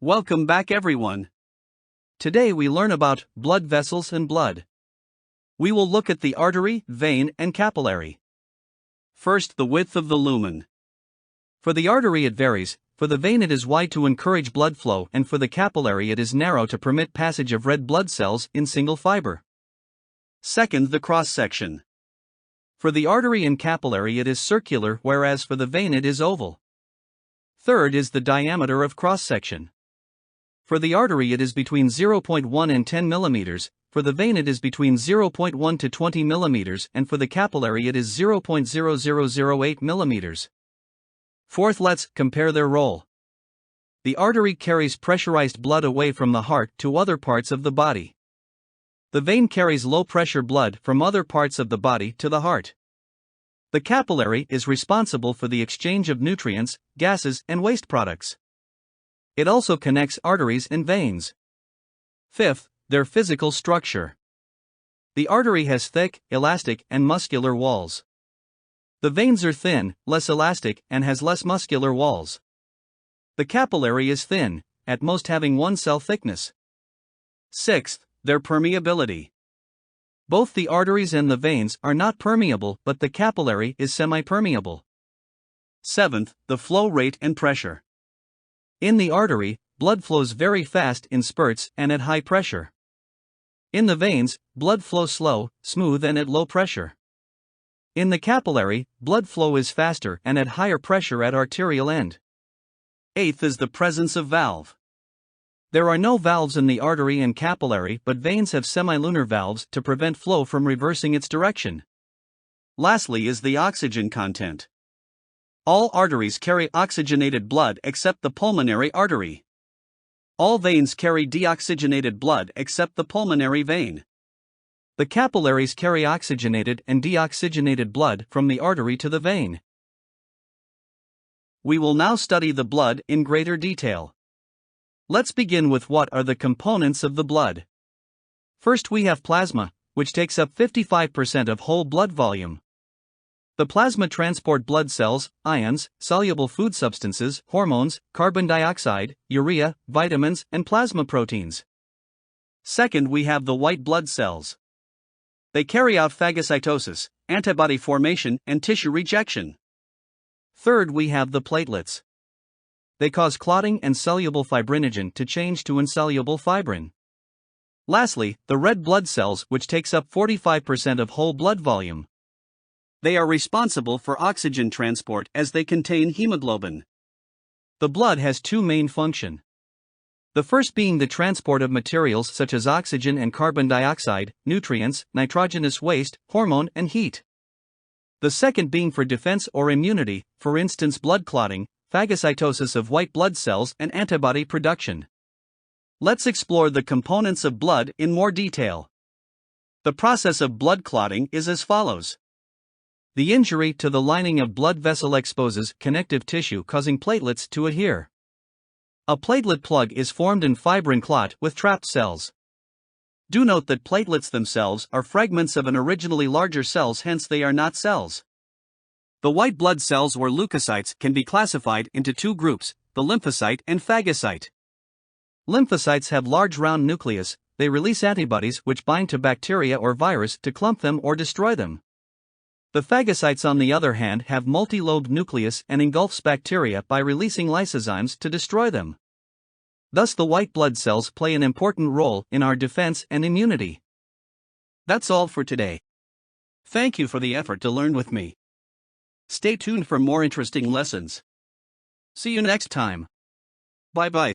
Welcome back everyone. Today we learn about blood vessels and blood. We will look at the artery, vein, and capillary. First, the width of the lumen. For the artery it varies, for the vein it is wide to encourage blood flow, and for the capillary it is narrow to permit passage of red blood cells in single fiber. Second, the cross-section. For the artery and capillary it is circular, whereas for the vein it is oval. Third is the diameter of cross-section. For the artery it is between 0.1 and 10 mm, for the vein it is between 0.1 to 20 mm, and for the capillary it is 0.0008 mm. Fourth, let's compare their role. The artery carries pressurized blood away from the heart to other parts of the body. The vein carries low-pressure blood from other parts of the body to the heart. The capillary is responsible for the exchange of nutrients, gases, and waste products. It also connects arteries and veins. Fifth, their physical structure. The artery has thick, elastic, and muscular walls. The veins are thin, less elastic, and has less muscular walls. The capillary is thin, at most having one cell thickness. Sixth, their permeability. Both the arteries and the veins are not permeable, but the capillary is semi-permeable. Seventh, the flow rate and pressure. In the artery, blood flows very fast in spurts and at high pressure. In the veins, blood flows slow, smooth, and at low pressure. In the capillary, blood flow is faster and at higher pressure at arterial end. Eighth is the presence of valve. There are no valves in the artery and capillary, but veins have semilunar valves to prevent flow from reversing its direction. Lastly is the oxygen content. All arteries carry oxygenated blood except the pulmonary artery. All veins carry deoxygenated blood except the pulmonary vein. The capillaries carry oxygenated and deoxygenated blood from the artery to the vein. We will now study the blood in greater detail. Let's begin with what are the components of the blood. First, we have plasma, which takes up 55% of whole blood volume. The plasma transport blood cells, ions, soluble food substances, hormones, carbon dioxide, urea, vitamins, and plasma proteins. Second, we have the white blood cells. They carry out phagocytosis, antibody formation, and tissue rejection. Third, we have the platelets. They cause clotting and soluble fibrinogen to change to insoluble fibrin. Lastly, the red blood cells, which takes up 45% of whole blood volume. They are responsible for oxygen transport as they contain hemoglobin. The blood has two main functions. The first being the transport of materials such as oxygen and carbon dioxide, nutrients, nitrogenous waste, hormone, and heat. The second being for defense or immunity, for instance blood clotting, phagocytosis of white blood cells, and antibody production. Let's explore the components of blood in more detail. The process of blood clotting is as follows. The injury to the lining of blood vessel exposes connective tissue, causing platelets to adhere. A platelet plug is formed in fibrin clot with trapped cells. Do note that platelets themselves are fragments of an originally larger cells, hence they are not cells. The white blood cells or leukocytes can be classified into two groups, the lymphocyte and phagocyte. Lymphocytes have large round nucleus, they release antibodies which bind to bacteria or virus to clump them or destroy them. The phagocytes on the other hand have multi-lobed nucleus and engulfs bacteria by releasing lysozymes to destroy them. Thus the white blood cells play an important role in our defense and immunity. That's all for today. Thank you for the effort to learn with me. Stay tuned for more interesting lessons. See you next time. Bye-bye.